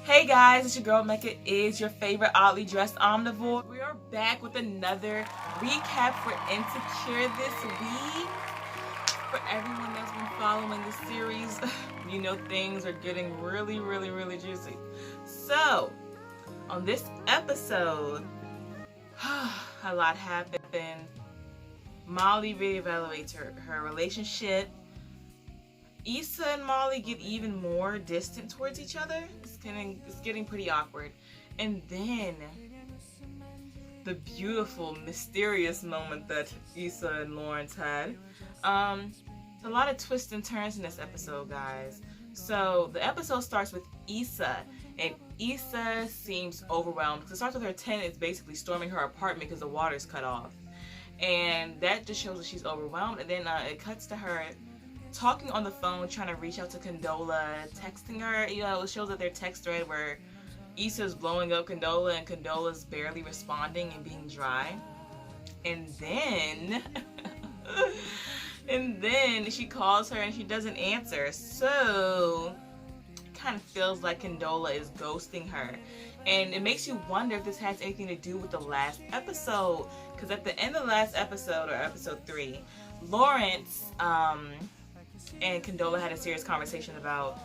Hey guys, it's your girl Mecca, is your favorite oddly dressed omnivore. We are back with another recap for Insecure this week. For everyone that's been following the series, you know things are getting really juicy. So, on this episode, a lot happened. Molly reevaluates her relationship. Issa and Molly get even more distant towards each other. It's getting pretty awkward. And then the beautiful, mysterious moment that Issa and Lawrence had. It's a lot of twists and turns in this episode, guys. So the episode starts with Issa, and Issa seems overwhelmed. It starts with her tenants basically storming her apartment because the water's cut off. And that just shows that she's overwhelmed. And then it cuts to her talking on the phone, trying to reach out to Condola, texting her. You know, it shows that their text thread where Issa's blowing up Condola and Condola's barely responding and being dry. And then she calls her and she doesn't answer. So it kind of feels like Condola is ghosting her. And it makes you wonder if this has anything to do with the last episode. Because at the end of the last episode, or episode 3, Lawrence and Condola had a serious conversation about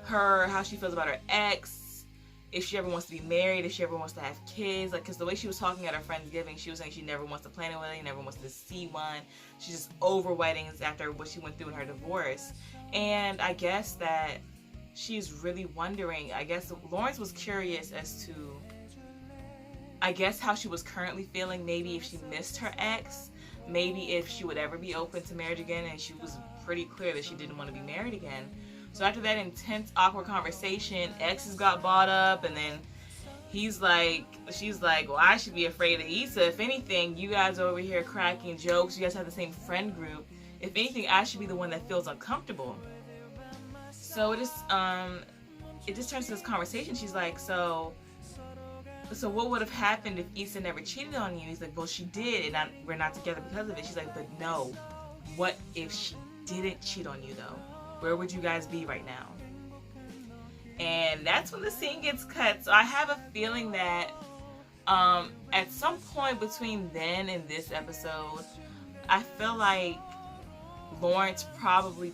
how she feels about her ex, if she ever wants to be married, if she ever wants to have kids. Like, because the way she was talking at her Friendsgiving, she was saying she never wants to plan a wedding, never wants to see one. She's just over weddings after what she went through in her divorce. And I guess that she's really wondering, I guess Lawrence was curious as to, I guess, how she was currently feeling, maybe if she missed her ex, maybe if she would ever be open to marriage again, and she was pretty clear that she didn't want to be married again. So after that intense, awkward conversation, exes got brought up, and then she's like, well, I should be afraid of Issa. If anything, you guys are over here cracking jokes, you guys have the same friend group. If anything, I should be the one that feels uncomfortable. So it just turns to this conversation. She's like, so what would have happened if Issa never cheated on you? He's like, well, she did, and we're not together because of it. She's like, but no, what if she didn't cheat on you though? Where would you guys be right now? And that's when the scene gets cut. So I have a feeling that at some point between then and this episode, I feel like Lawrence probably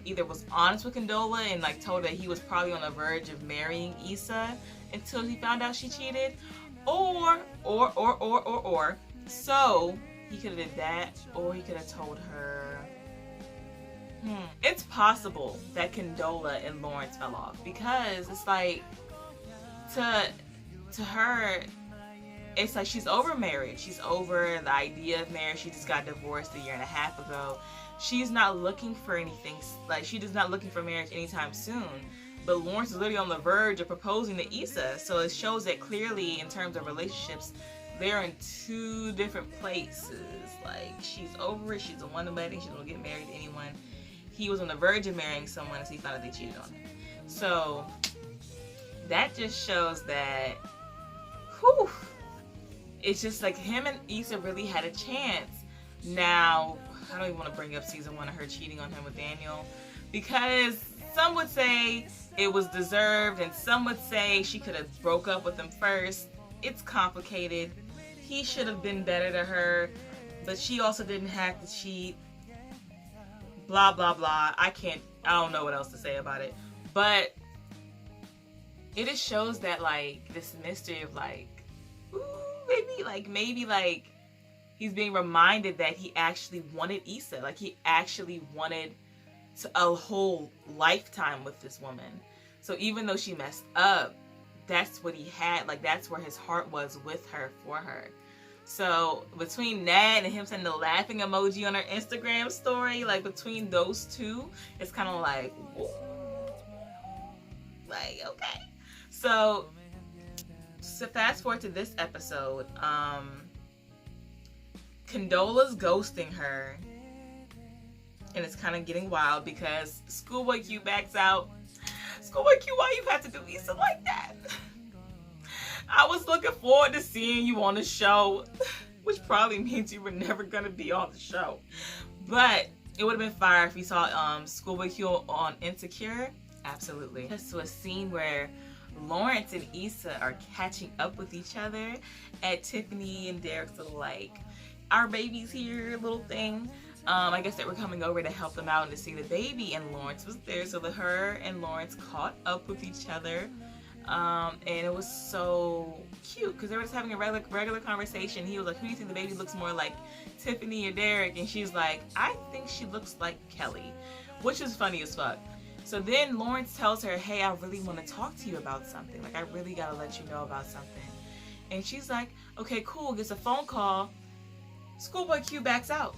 either was honest with Condola and like told her that he was probably on the verge of marrying Issa until he found out she cheated, or so he could have did that, or he could have told her. It's possible that Condola and Lawrence fell off, because it's like to her, it's like she's over marriage. She's over the idea of marriage. She just got divorced a year and a half ago. She's not looking for anything, like she is not looking for marriage anytime soon. But Lawrence is literally on the verge of proposing to Issa. So it shows that clearly in terms of relationships, they're in two different places. Like, she's over it. She's the one wedding. She's going to get married to anyone. He was on the verge of marrying someone as he found out they cheated on him. So that just shows that, it's just like him and Issa really had a chance. Now, I don't even want to bring up season 1 of her cheating on him with Daniel, because some would say it was deserved, and some would say she could have broke up with him first. It's complicated. He should have been better to her, but she also didn't have to cheat. Blah, blah, blah. I don't know what else to say about it. But it just shows that, like, this mystery of, like, maybe he's being reminded that he actually wanted Issa. Like, he actually wanted a whole lifetime with this woman. So even though she messed up, that's what he had. Like, that's where his heart was with her, for her. So between that and him sending the laughing emoji on her Instagram story, like, between those two, it's kind of like, ooh, like, okay. So fast forward to this episode, Condola's ghosting her, and it's kind of getting wild because Schoolboy Q backs out. Schoolboy Q, why you have to do Issa like that? I was looking forward to seeing you on the show, which probably means you were never going to be on the show. But it would have been fire if we saw Schoolboy Q on Insecure. Absolutely. Just to a scene where Lawrence and Issa are catching up with each other at Tiffany and Derek's little like, our baby's here little thing. I guess they were coming over to help them out and to see the baby, and Lawrence was there, so her and Lawrence caught up with each other. And it was so cute because they were just having a regular conversation. He was like, who do you think the baby looks more like, Tiffany or Derek? And she's like, I think she looks like Kelly, which is funny as fuck. So then Lawrence tells her, hey, I really want to talk to you about something. Like, I really got to let you know about something. And she's like, okay, cool. Gets a phone call. Schoolboy Q backs out.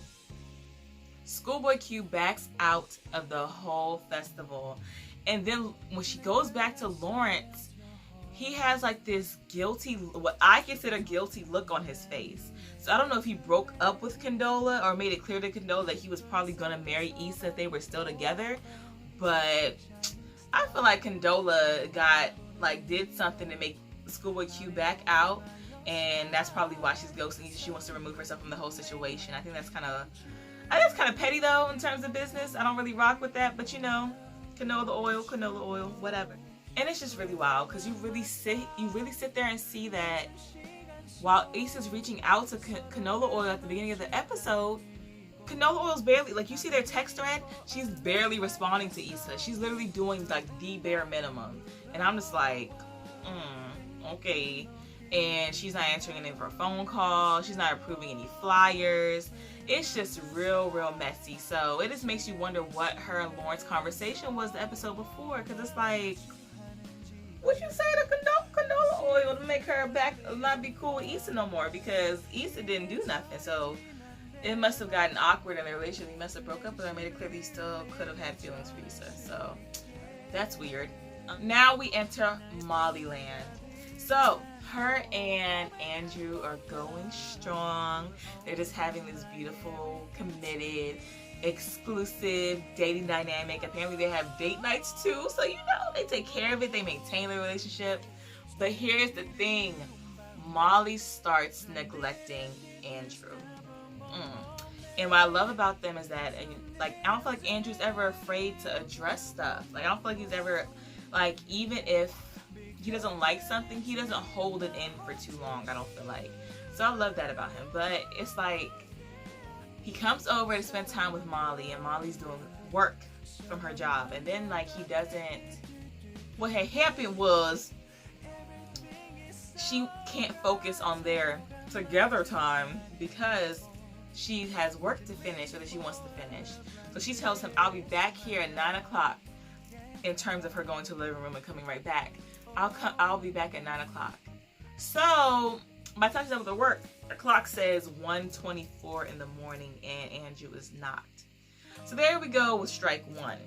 Schoolboy Q backs out of the whole festival. And then when she goes back to Lawrence, he has like this guilty, what I consider guilty look on his face. So I don't know if he broke up with Condola or made it clear to Condola that he was probably going to marry Issa if they were still together. But I feel like Condola did something to make Schoolboy Q back out. And that's probably why she's ghosting. She wants to remove herself from the whole situation. I think that's kind of petty though in terms of business. I don't really rock with that, but you know, canola oil, whatever. And it's just really wild because you really sit there and see that while Issa's reaching out to canola oil at the beginning of the episode, canola oil's barely, like, you see their text thread, she's barely responding to Issa. She's literally doing like the bare minimum. And I'm just like, okay. And she's not answering any of her phone calls. She's not approving any flyers. It's just real messy. So it just makes you wonder what her and Lawrence conversation was the episode before. Because it's like, what you say to canola oil to make her not be cool with Issa no more? Because Issa didn't do nothing. So it must have gotten awkward in their relationship. He must have broke up with her and made it clear he still could have had feelings for Issa. So that's weird. Now we enter Mollyland. So her and Andrew are going strong. They're just having this beautiful, committed, exclusive dating dynamic. Apparently they have date nights too, so you know, they take care of it. They maintain the relationship. But here's the thing. Molly starts neglecting Andrew. And what I love about them is that, like, I don't feel like Andrew's ever afraid to address stuff. Like, I don't feel like he's ever, like, even if he doesn't like something, he doesn't hold it in for too long, I don't feel like. So I love that about him. But it's like, he comes over to spend time with Molly, and Molly's doing work from her job. And then, like, he doesn't, what had happened was, she can't focus on their together time because she has work to finish, or that she wants to finish. So she tells him, I'll be back here at 9 o'clock, in terms of her going to the living room and coming right back. I'll be back at 9 o'clock. So by the time she's done with her work, the clock says 1:24 in the morning, and Andrew is not. So there we go with strike one.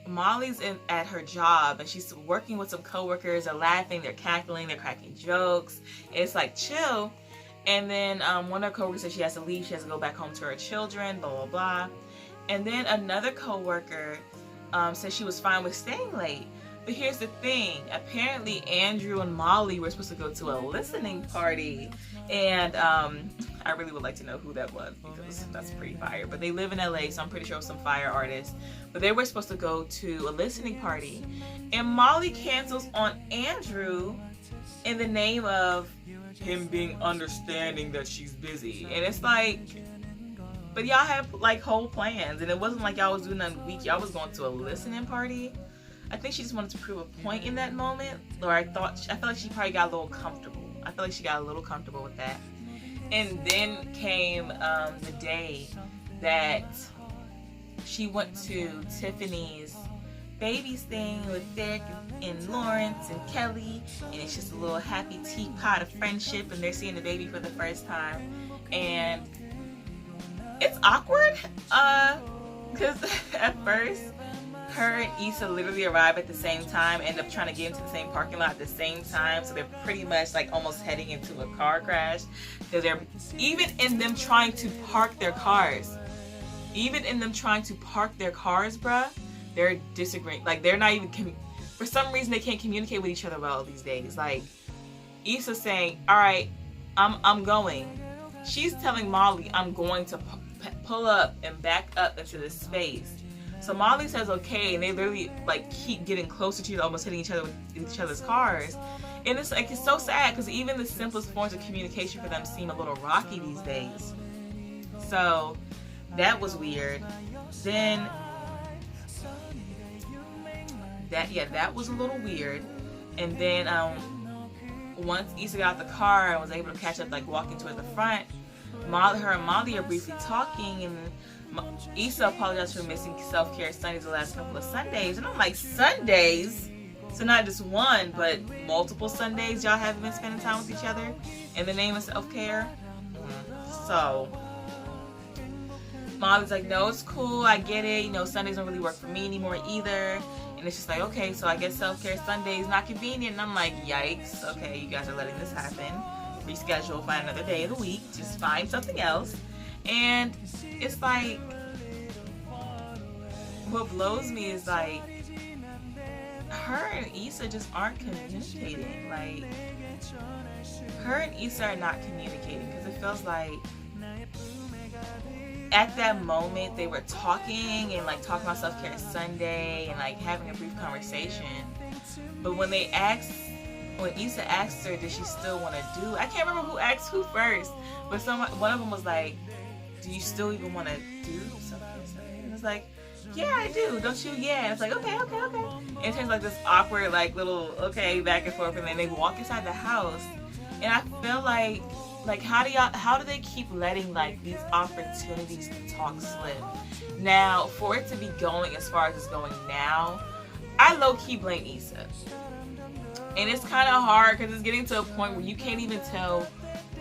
Molly's at her job, and she's working with some coworkers. They're laughing, they're cackling, they're cracking jokes. It's like chill. And then one of her coworkers says she has to leave. She has to go back home to her children, blah, blah, blah. And then another coworker says she was fine with staying late. But here's the thing. Apparently, Andrew and Molly were supposed to go to a listening party. And I really would like to know who that was, because that's pretty fire. But they live in LA, so I'm pretty sure it was some fire artists. But they were supposed to go to a listening party. And Molly cancels on Andrew in the name of him being understanding that she's busy. And it's like, but y'all have like whole plans, and it wasn't like y'all was doing nothing weak. Y'all was going to a listening party. I think she just wanted to prove a point in that moment, or I feel like she probably got a little comfortable. I feel like she got a little comfortable with that. And then came the day that she went to Tiffany's babies thing with Derek and Lawrence and Kelly, and it's just a little happy teapot of friendship, and they're seeing the baby for the first time, and it's awkward because at first her and Issa literally arrive at the same time, end up trying to get into the same parking lot at the same time, so they're pretty much like almost heading into a car crash, because they're even in them trying to park their cars, bruh, they're disagreeing. Like, they're not even for some reason they can't communicate with each other well these days. Like, Issa's saying, all right, I'm going. She's telling Molly, I'm going to pull up and back up into this space. So Molly says okay, and they literally like keep getting closer to each other, almost hitting each other with each other's cars. And it's like, it's so sad because even the simplest forms of communication for them seem a little rocky these days. So that was weird. Then that was a little weird. And then once Issa got out the car and was able to catch up, like walking toward the front, her and Molly are briefly talking, and Issa apologized for missing self-care Sundays the last couple of Sundays. And I'm like, Sundays? So not just one, but multiple Sundays y'all haven't been spending time with each other in the name of self-care? So Molly's like, no, it's cool, I get it. You know, Sundays don't really work for me anymore either. And it's just like, okay, so I guess self-care Sunday is not convenient. And I'm like, yikes, okay, you guys are letting this happen. Reschedule, find another day of the week. Just find something else. And it's like, what blows me is like, her and Issa just aren't communicating. Like, her and Issa are not communicating because it feels like at that moment they were talking and like talking about self-care Sunday and like having a brief conversation. But when Issa asked her, did she still want to do? I can't remember who asked who first, but one of them was like, do you still even want to do self-care Sunday? And it's like, yeah, I do. Don't you? Yeah. And it's like, okay. And it turns like this awkward, like little, okay, back and forth, and then they walk inside the house, and I feel like how do they keep letting like these opportunities to talk slip? Now, for it to be going as far as it's going now, I low-key blame Issa. And it's kind of hard because it's getting to a point where you can't even tell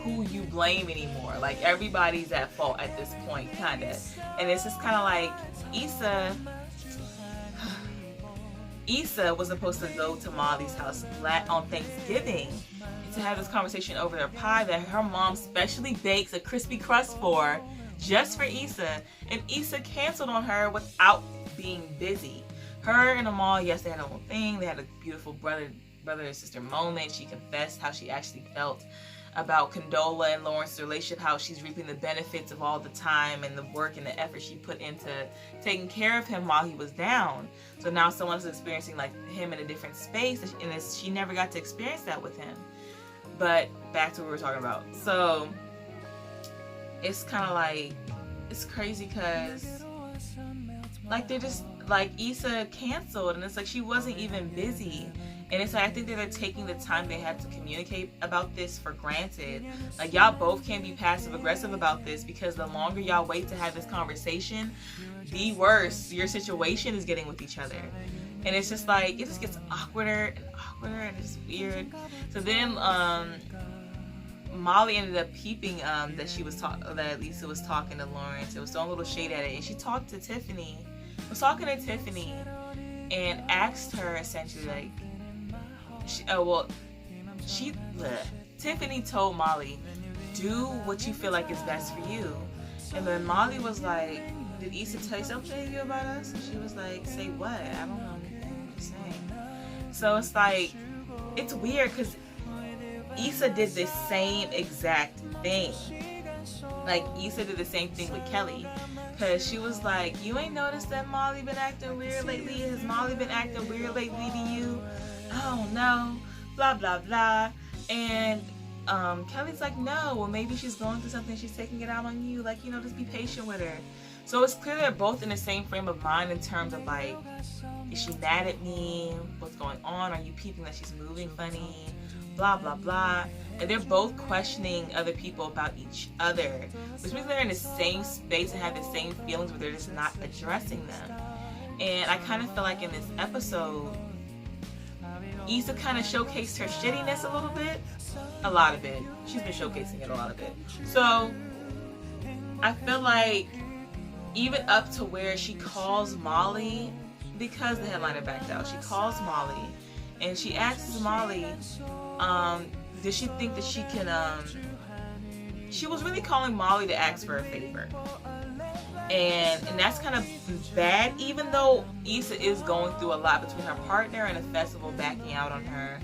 who you blame anymore. Like, everybody's at fault at this point, kind of. And it's just kind of like, Issa was supposed to go to Molly's house on Thanksgiving to have this conversation over their pie that her mom specially bakes a crispy crust for, just for Issa. And Issa canceled on her without being busy. Her and Amal, yes, they had a whole thing. They had a beautiful brother and sister moment. She confessed how she actually felt about Condola and Lawrence's relationship, how she's reaping the benefits of all the time and the work and the effort she put into taking care of him while he was down. So now someone's experiencing like him in a different space, and she never got to experience that with him. But back to what we were talking about. So it's kind of like, it's crazy because like they're just like, Issa canceled, and it's like she wasn't even busy. And it's like, I think that they're taking the time they had to communicate about this for granted. Like, y'all both can't be passive aggressive about this, because the longer y'all wait to have this conversation, the worse your situation is getting with each other. And it's just like, it just gets awkwarder and it's weird. So then Molly ended up peeping that Lisa was talking to Lawrence. It was throwing a little shade at it, and she talked to Tiffany. Was talking to Tiffany and asked her essentially like, Tiffany told Molly, do what you feel like is best for you. And then Molly was like, did Issa tell you something to you about us? And she was like, say what? I don't know anything. I'm just saying. So it's like, it's weird because Issa did the same exact thing. Like, Issa did the same thing with Kelly. Because she was like, you ain't noticed that Molly been acting weird lately? Has Molly been acting weird lately to you? Oh no, blah blah blah. And Kelly's like, no, well maybe she's going through something, she's taking it out on you, like, you know, just be patient with her. So it's clear they're both in the same frame of mind in terms of like, is she mad at me? What's going on? Are you peeping that she's moving funny? Blah blah blah. And they're both questioning other people about each other, which means they're in the same space and have the same feelings, but they're just not addressing them. And I kind of feel like in this episode, Issa kind of showcased her shittiness a little bit. A lot of it. She's been showcasing it a lot of it. So I feel like even up to where she calls Molly, because the headliner backed out, she calls Molly and she asks Molly, does she think that she can, she was really calling Molly to ask for a favor. And that's kind of bad, even though Issa is going through a lot between her partner and a festival backing out on her,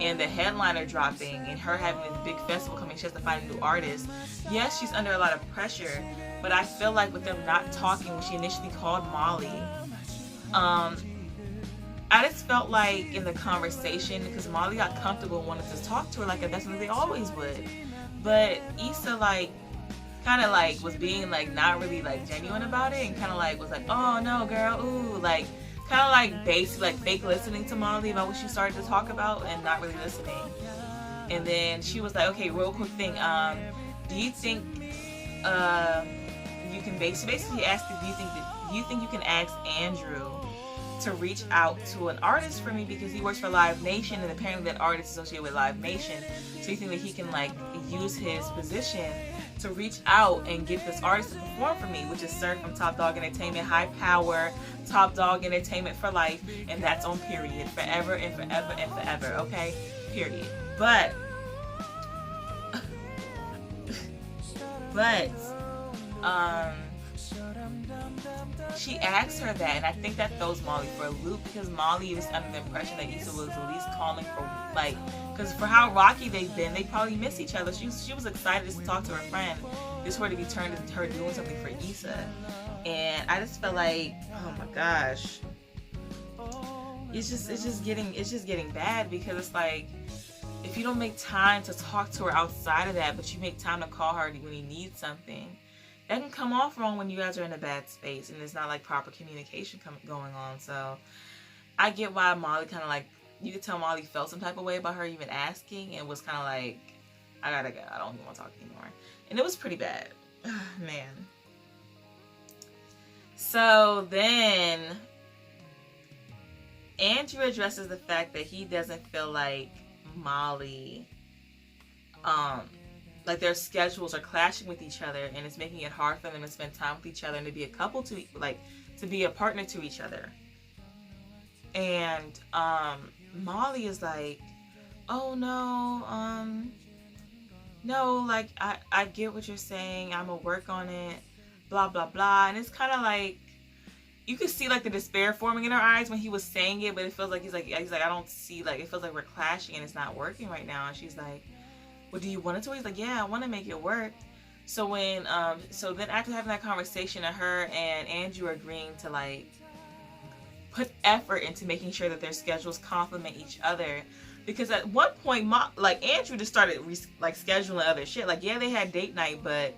and the headliner dropping, and her having this big festival coming, she has to find a new artist. Yes, she's under a lot of pressure, but I feel like with them not talking when she initially called Molly, Um, I just felt like in the conversation, because Molly got comfortable and wanted to talk to her like that's what they always would. But Issa like kind of like was being like not really like genuine about it, and kind of like was like, oh no girl, ooh, like kind of like basically like fake listening to Molly about what she started to talk about and not really listening. And then she was like, okay, real quick thing, do you think you can basically ask do you think you can ask Andrew to reach out to an artist for me, because he works for Live Nation and apparently that artist is associated with Live Nation, so you think that he can like use his position to reach out and get this artist to perform for me, which is Sir from Top Dog Entertainment, high power, Top Dog Entertainment for life, and that's on period, forever and forever and forever, okay, period. But she asked her that, and I think that throws Molly for a loop, because Molly was under the impression that Issa was at least calling for, like, because for how rocky they've been, they probably miss each other. She was excited just to talk to her friend, just for her to be turned into her doing something for Issa. And I just felt like, oh my gosh, it's just getting bad, because it's like, if you don't make time to talk to her outside of that, but you make time to call her when you need something, that can come off wrong when you guys are in a bad space and there's not like proper communication going on. So I get why Molly kind of like, you could tell Molly felt some type of way about her even asking, and was kind of like, I gotta go, I don't even want to talk anymore. And it was pretty bad. Man. So then Andrew addresses the fact that he doesn't feel like Molly, like their schedules are clashing with each other, and it's making it hard for them to spend time with each other and to be a couple to, like, to be a partner to each other. And Molly is like, oh no, no, like I get what you're saying, I'm gonna work on it, blah blah blah. And it's kind of like, you could see like the despair forming in her eyes when he was saying it, but it feels like he's like I don't see, like, it feels like we're clashing and it's not working right now. And she's like, well, do you want it to? He's like, yeah, I want to make it work. So when so then after having that conversation, of her and Andrew agreeing to like put effort into making sure that their schedules complement each other, because at one point like Andrew just started like scheduling other shit. Like, yeah, they had date night, but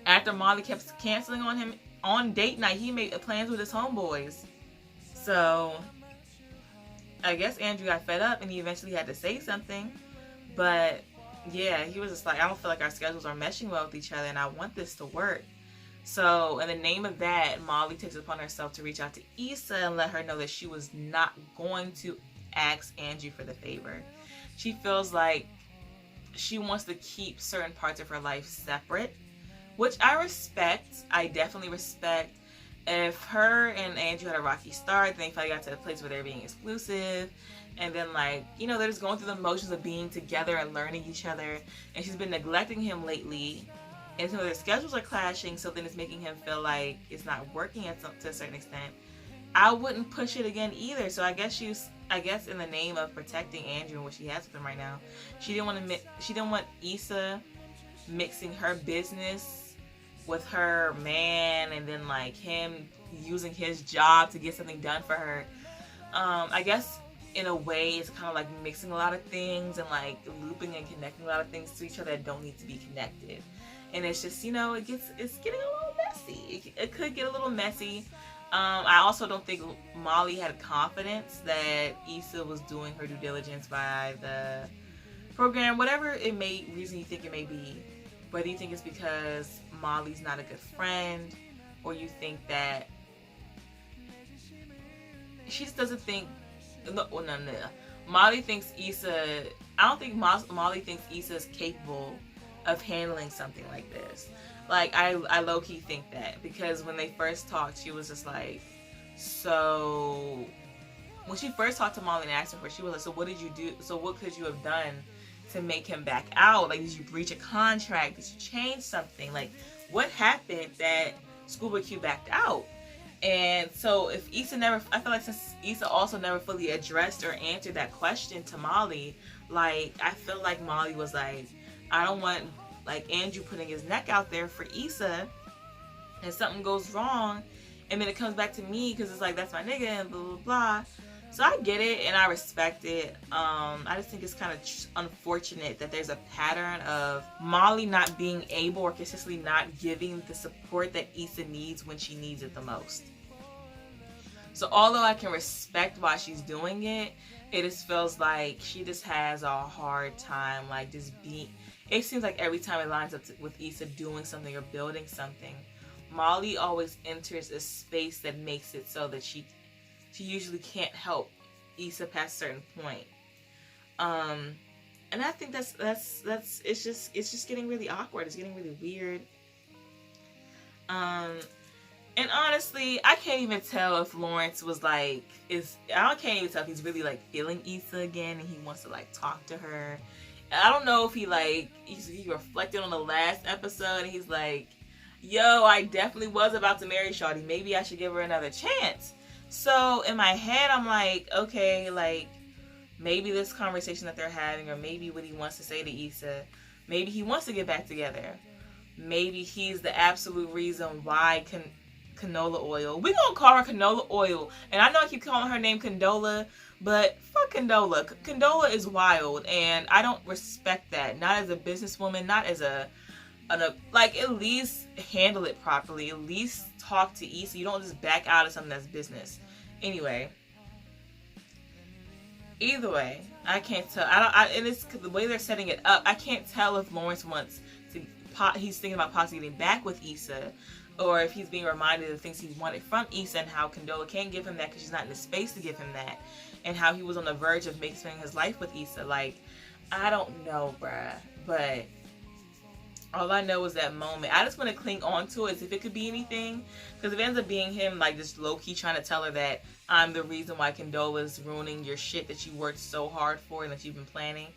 after Molly kept canceling on him on date night, he made plans with his homeboys. So I guess Andrew got fed up and he eventually had to say something. But yeah, he was just like, I don't feel like our schedules are meshing well with each other and I want this to work. So in the name of that, Molly takes it upon herself to reach out to Issa and let her know that she was not going to ask Andrew for the favor. She feels like she wants to keep certain parts of her life separate, which I respect. I definitely respect. If her and Andrew had a rocky start, then they finally got to a place where they're being exclusive, and then, like, you know, they're just going through the motions of being together and learning each other, and she's been neglecting him lately, and so their schedules are clashing, so then it's making him feel like it's not working to a certain extent. I wouldn't push it again either. So I guess in the name of protecting Andrew and what she has with him right now, she didn't want Issa mixing her business with her man, and then like him using his job to get something done for her. I guess in a way it's kind of like mixing a lot of things and like looping and connecting a lot of things to each other that don't need to be connected. And it's just, you know, it's getting a little messy. It could get a little messy. I also don't think Molly had confidence that Issa was doing her due diligence by the program, whatever reason you think it may be. Whether you think it's because Molly's not a good friend, or you think that she just doesn't think, no. Molly thinks Issa, I don't think Molly thinks Issa is capable of handling something like this. Like, I low-key think that, because when they first talked, she was just like, so, when she first talked to Molly and asked her for it, she was like, so what did you do, so what could you have done to make him back out? Like, did you breach a contract? Did you change something? Like, what happened that Scuba Q backed out? And so if Issa never, I feel like since Issa also never fully addressed or answered that question to Molly, like, I feel like Molly was like, I don't want like Andrew putting his neck out there for Issa, and something goes wrong and then it comes back to me because it's like, that's my nigga and blah blah blah. So I get it and I respect it. I just think it's kind of unfortunate that there's a pattern of Molly not being able or consistently not giving the support that Issa needs when she needs it the most. So although I can respect why she's doing it, it just feels like she just has a hard time, like, just being... It seems like every time it lines up with Issa doing something or building something, Molly always enters a space that makes it so that she usually can't help Issa past a certain point. And I think that's it's just getting really awkward. It's getting really weird. And honestly, I can't even tell if Lawrence was like, I can't even tell if he's really like feeling Issa again and he wants to like talk to her. I don't know if he reflected on the last episode and he's like, yo, I definitely was about to marry Shawty. Maybe I should give her another chance. So in my head, I'm like, okay, like maybe this conversation that they're having, or maybe what he wants to say to Issa, maybe he wants to get back together. Maybe he's the absolute reason why Canola Oil. We're going to call her Canola Oil. And I know I keep calling her name Condola, but fuck Condola. Condola is wild, and I don't respect that. Not as a businesswoman, not as like, at least handle it properly. At least talk to Issa. You don't just back out of something that's business. Anyway. Either way, I can't tell. And it's the way they're setting it up. I can't tell if Lawrence wants to. He's thinking about possibly getting back with Issa, or if he's being reminded of things he wanted from Issa and how Condola can't give him that because she's not in the space to give him that, and how he was on the verge of spending his life with Issa. Like, I don't know, bruh. But all I know is that moment. I just want to cling on to it as if it could be anything, because if it ends up being him, like, just low-key trying to tell her that I'm the reason why Condola's ruining your shit that you worked so hard for and that you've been planning,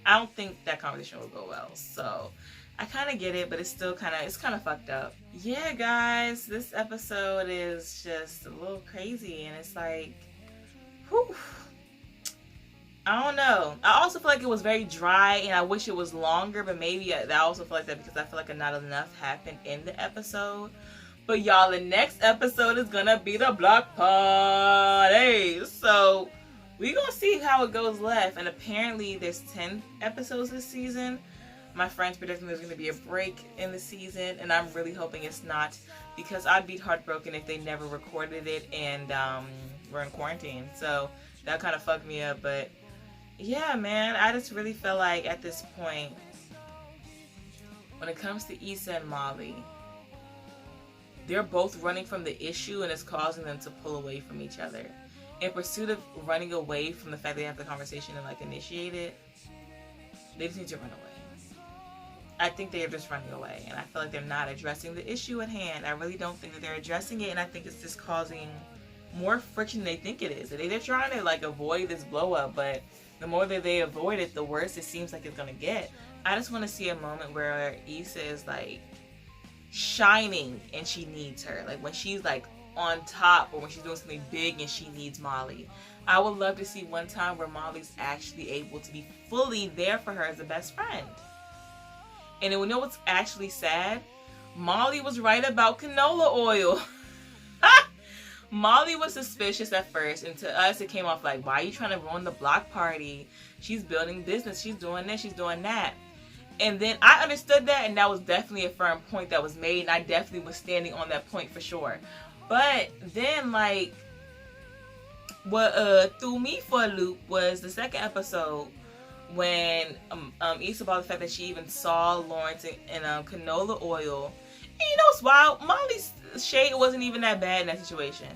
I don't think that conversation will go well. So I kind of get it, but it's still kind of fucked up. Yeah, guys, this episode is just a little crazy, and it's like, whew. I don't know. I also feel like it was very dry, and I wish it was longer, but maybe I also feel like that because I feel like not enough happened in the episode. But y'all, the next episode is gonna be the block party. So we're gonna see how it goes left. And apparently there's 10 episodes this season. My friend's predicting there's gonna be a break in the season, and I'm really hoping it's not, because I'd be heartbroken if they never recorded it and we're in quarantine. So that kind of fucked me up. But yeah, man, I just really feel like at this point, when it comes to Issa and Molly, they're both running from the issue, and it's causing them to pull away from each other. In pursuit of running away from the fact they have the conversation and like initiate it, they just need to run away. I think they are just running away, and I feel like they're not addressing the issue at hand. I really don't think that they're addressing it, and I think it's just causing more friction than they think it is. They're trying to like avoid this blow up, but the more that they avoid it, the worse it seems like it's gonna get. I just want to see a moment where Issa is like shining and she needs her, like when she's like on top, or when she's doing something big and she needs Molly. I would love to see one time where Molly's actually able to be fully there for her as a best friend. And then we know what's actually sad? Molly was right about canola oil. Molly was suspicious at first, and to us it came off like, why are you trying to ruin the block party? She's building business, she's doing this, she's doing that. And then I understood that, and that was definitely a firm point that was made, and I definitely was standing on that point for sure. But then, like, what threw me for a loop was the second episode when Issa brought the fact that she even saw Lawrence in canola oil. And you know what's wild? Molly's shade wasn't even that bad in that situation.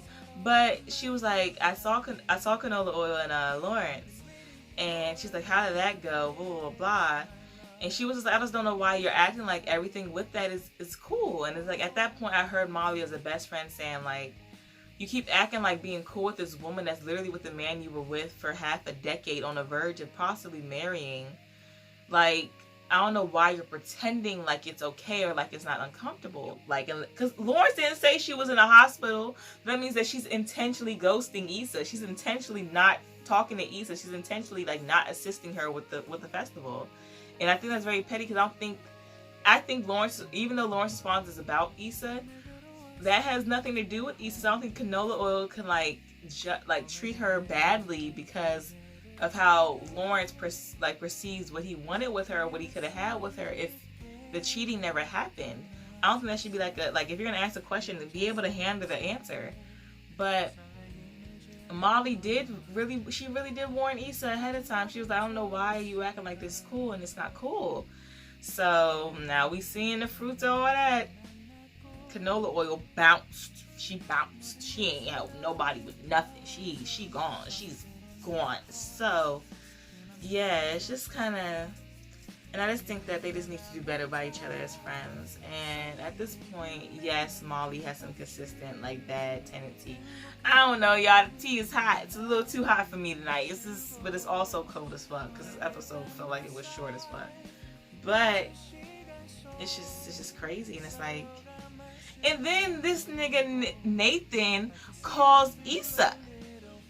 But she was like, I saw canola oil in Lawrence. And she's like, how did that go? Blah, blah, blah. And she was just like, I just don't know why you're acting like everything with that is cool. And it's like, at that point, I heard Molly as a best friend saying, like, you keep acting like being cool with this woman that's literally with the man you were with for half a decade, on the verge of possibly marrying. Like, I don't know why you're pretending like it's okay or like it's not uncomfortable. Like, because Lawrence didn't say she was in a hospital. That means that she's intentionally ghosting Issa. She's intentionally not talking to Issa. She's intentionally like not assisting her with the festival. And I think that's very petty, because I think Lawrence, even though Lawrence's response is about Issa, that has nothing to do with Issa. So I don't think canola oil can like treat her badly because of how Lawrence perceives what he wanted with her, or what he could have had with her if the cheating never happened. I don't think that should be like if you're gonna ask a question, to be able to handle the answer. But Molly really did warn Issa ahead of time. She was like, I don't know why you acting like this is cool and it's not cool. So now we seeing the fruits of all that. Canola oil bounced. She bounced. She ain't helped nobody with nothing. She gone. She's gone. So yeah, it's just kind of, and I just think that they just need to do better by each other as friends. And at this point, yes, Molly has some consistent like bad tendency. I don't know, y'all. The tea is hot. It's a little too hot for me tonight. But it's also cold as fuck because this episode felt like it was short as fuck. But it's just crazy, and it's like, and then this nigga Nathan calls Issa.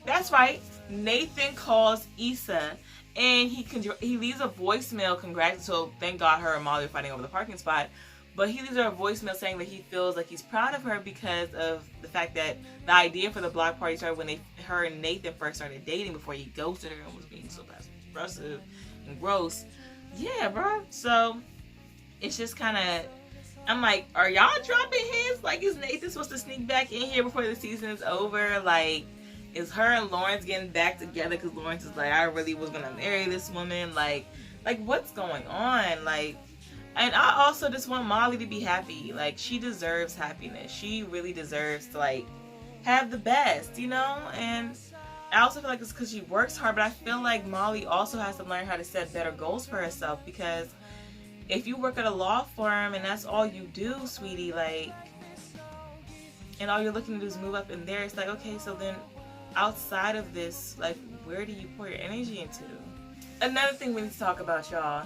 That's right, Nathan calls Issa. And he leaves a voicemail so thank God her and Molly are fighting over the parking spot. But he leaves her a voicemail saying that he feels like he's proud of her because of the fact that the idea for the block party started when her and Nathan first started dating, before he ghosted her and was being so passive-aggressive and gross. Yeah, bro. So it's just kind of, I'm like, are y'all dropping hints? Like, is Nathan supposed to sneak back in here before the season is over? Like, is her and Lawrence getting back together because Lawrence is like, I really was gonna marry this woman? Like what's going on? Like, and I also just want Molly to be happy. Like, she deserves happiness. She really deserves to like have the best, you know? And I also feel like it's because she works hard, but I feel like Molly also has to learn how to set better goals for herself, because if you work at a law firm and that's all you do, sweetie, like, and all you're looking to do is move up in there, it's like, okay, so then outside of this, like, where do you pour your energy into? Another thing we need to talk about, y'all.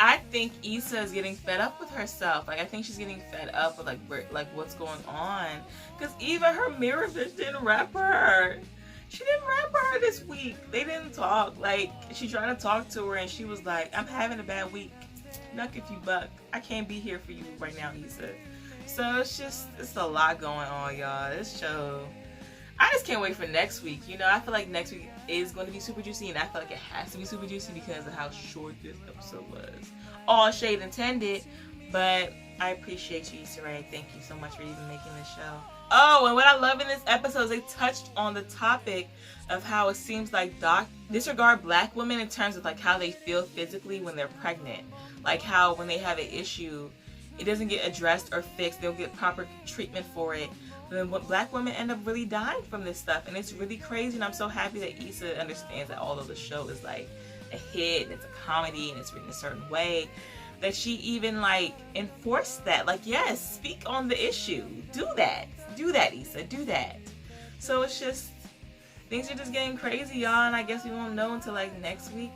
I think Issa is getting fed up with herself. Like, I think she's getting fed up with what's going on. Because even her mirror bitch didn't rap her. She didn't rap her this week. They didn't talk. Like, she tried to talk to her and she was like, I'm having a bad week. Nuck if you buck. I can't be here for you right now, Issa. So it's a lot going on, y'all. This show, I just can't wait for next week. You know, I feel like next week is going to be super juicy, and I feel like it has to be super juicy because of how short this episode was. All shade intended, but I appreciate you, Issa Rae. Thank you so much for even making this show. Oh, and what I love in this episode is they touched on the topic of how it seems like disregard black women in terms of like how they feel physically when they're pregnant. Like how when they have an issue, it doesn't get addressed or fixed. They'll get proper treatment for it. But then black women end up really dying from this stuff. And it's really crazy. And I'm so happy that Issa understands that although the show is like a hit and it's a comedy and it's written a certain way, that she even like enforced that. Like, yes, speak on the issue. Do that, Issa. Do that. So it's just, things are just getting crazy, y'all. And I guess we won't know until like next week.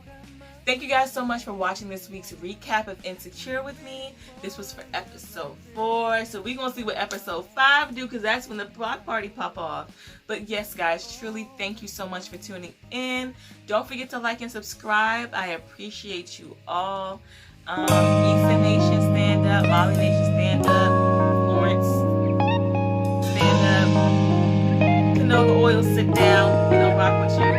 Thank you guys so much for watching this week's recap of Insecure with me. This was for episode 4. So we're going to see what episode 5 do, because that's when the block party pop off. But yes, guys, truly thank you so much for tuning in. Don't forget to like and subscribe. I appreciate you all. Issa Nation, stand up. Molly Nation, stand up. Lawrence, stand up. Canola oil, sit down. We don't rock with you.